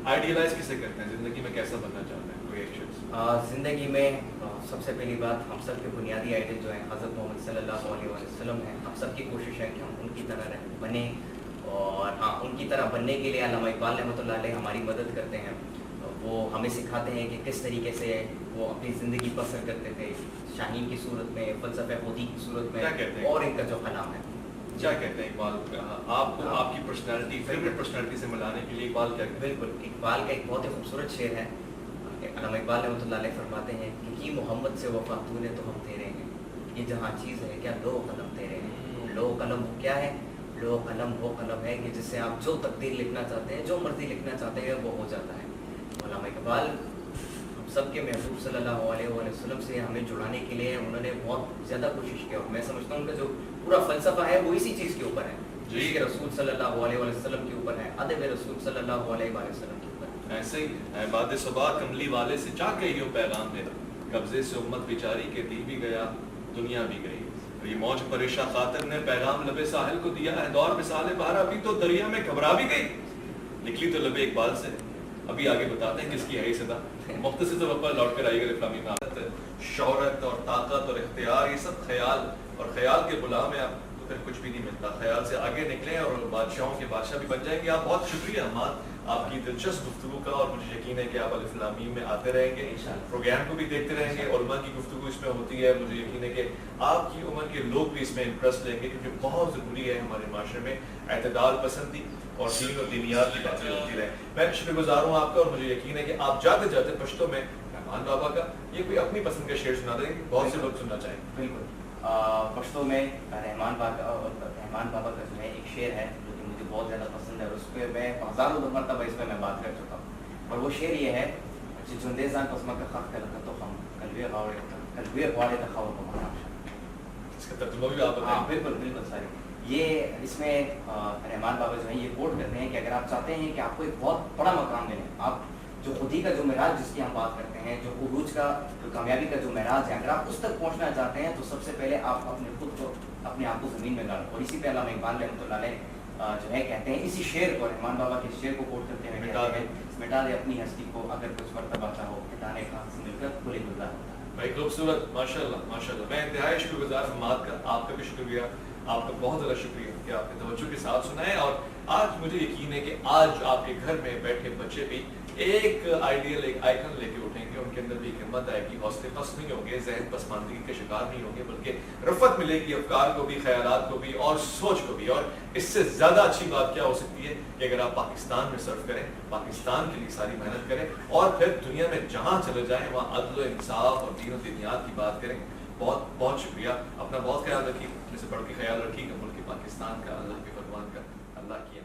Idealise کسے کرتے ہیں زندگی میں کیسا بننا چاہتے ہیں کوئی ایک شخص؟ زندگی میں سب سے پہلی بات ہم سب کے بنیادی آئیڈیل جو ہیں حضرت محمد صلی اللہ علیہ وسلم ہیں. ہم سب کی کوشش ہے کہ ہم ان کی طرح بنیں, اور ہاں ان کی طرح بننے کے لیے علامہ اقبال رحمۃ اللہ علیہ ہماری مدد کرتے ہیں. وہ ہمیں سکھاتے ہیں کہ کس طریقے سے وہ اپنی زندگی بسر کرتے تھے, شاہین کی صورت میں, فلسفہ خودی کی صورت میں, اور ان کا جو کلام ہے. کیا کہتے ہیں اقبال آپ کو آپ کی پرسنالٹی فیوریٹ پرسنالٹی سے ملانے کے لیے اقبال کیا کہتے ہیں؟ بالکل, اقبال کا ایک بہت ہی خوبصورت شعر ہے. علامہ اقبال رحمۃ اللہ علیہ فرماتے ہیں کہ یہ محمد سے وفا تو نے تو ہم تیرے ہیں, یہ جہاں چیز ہے کیا لوح قلم تیرے ہیں. لوح قلم وہ کیا ہے؟ لوح قلم وہ قلم ہے کہ جس سے آپ جو تقدیر لکھنا چاہتے ہیں, جو مرضی لکھنا چاہتے ہیں, وہ ہو جاتا ہے. علامہ اقبال ہم سب کے محبوب صلی اللہ علیہ وسلم سے ہمیں جڑانے کے لیے انہوں نے بہت زیادہ کوشش کی, اور میں سمجھتا ہوں کہ جو پورا فلسفہ ہے وہ اسی چیز کے اوپر ہے, جس کے رسول صلی اللہ علیہ وسلم کے اوپر ہے, ادب رسول صلی اللہ علیہ وسلم کے اوپر. ایسے ہی باد صبا کملی والے سے چاہ کے یہ پیغام دے, قبضے سے امت بیچاری کے دل بھی گیا دنیا بھی گئی. یہ موج پریشاں خاطر نے پیغام لبے ساحل کو دیا ہے, دور مثال بہار ابھی تو دریا میں گھبرا بھی گئی, نکلی تو لبے اقبال سے. ابھی آگے بتاتے ہیں کس کی ہے یہ صدا. مختصر طور پر لوٹ کر آئیے گا اسلامی میں. شہرت اور طاقت اور اختیار یہ سب خیال, اور خیال کے غلام ہیں آپ تو پھر کچھ بھی نہیں ملتا. خیال سے آگے نکلیں اور بادشاہوں کے بادشاہ بھی بن جائیں گے آپ. بہت شکریہ احمد آپ کی دلچسپ گفتگو کا, اور مجھے یقین ہے کہ آپ الف لام میم میں آتے رہیں گے, پروگرام کو بھی دیکھتے رہیں گے. علماء کی گفتگو اس میں ہوتی ہے, مجھے یقین ہے کہ آپ کی عمر کے لوگ بھی اس میں انٹرسٹ لیں گے, کیونکہ بہت ضروری ہے ہمارے معاشرے میں اعتدال پسندی اور دین اور دینیات کی باتیں ہوتی رہیں. میں شکر گزار ہوں آپ کا, اور مجھے یقین ہے کہ آپ جاتے جاتے پشتوں میں رحمان بابا کا یہ کوئی اپنی پسند کا شعر سنا دیں, بہت سے لوگ سننا چاہیں. بالکل, پشتوں میں رحمان بابا کا جو ہے ایک شعر ہے جو کہ مجھے بہت زیادہ پسند ہے, اور اس پہ میں ہزاروں مرتبہ اس پہ میں بات کر چکا ہوں. اور وہ شعر یہ ہے جندیزان قسمہ کا خاک کا لکھا تو ہم کلوے غوارے تخاور کو مانا. اس کا ترجمہ بھی آپ بتائیں. بالکل بالکل ساری. یہ اس میں رحمان بابا جو ہیں یہ کوٹ کرتے ہیں کہ اگر آپ چاہتے ہیں کہ آپ کو ایک بہت بڑا مقام ملے, آپ جو خودی کا جو معراج جس کی ہم بات کرتے ہیں, جو عروج کا جو کامیابی کا جو معراج ہے, اگر آپ اس تک پہنچنا چاہتے ہیں تو سب سے پہلے آپ اپنے خود کو اپنے آپ کو زمین میں گاڑو. اور اسی پہ علامہ اقبال رحمۃ اللہ علیہ جو ہے کہتے ہیں اسی شعر کو, رحمان بابا کے شعر کو کوٹ کرتے ہیں, مٹا دے اپنی ہستی کو اگر کچھ مرتبہ چاہو, مٹانے کا سے مل کر کھلے گلزار ہوتا ہے. بھائی خوبصورت, ماشاء اللہ ماشاء اللہ. میں انتہائی شکر گزار حماد کا, آپ کا بھی شکریہ, آپ کا بہت زیادہ شکریہ کہ آپ نے توجہ کے ساتھ سنا ہے. اور آج مجھے یقین ہے کہ آج آپ کے گھر میں بیٹھے بچے بھی ایک آئیڈیل, ایک آئیکن لے کے اٹھیں گے, ان کے اندر بھی ایک ہمت آئے گی, حوصلے پست نہیں ہوں گے, ذہن پسماندگی کے شکار نہیں ہوں گے, بلکہ رفت ملے گی افکار کو بھی, خیالات کو بھی, اور سوچ کو بھی. اور اس سے زیادہ اچھی بات کیا ہو سکتی ہے کہ اگر آپ پاکستان میں سرف کریں, پاکستان کے لیے ساری محنت کریں, اور پھر دنیا میں جہاں چلے جائیں وہاں عدل و انصاف اور دین و دینیات کی بات کریں. بہت بہت شکریہ, اپنا بہت خیال رکھیے, جیسے بڑھ کے خیال رکھیے گا ملک پاکستان کا, اللہ کے فرمان کا, اللہ کی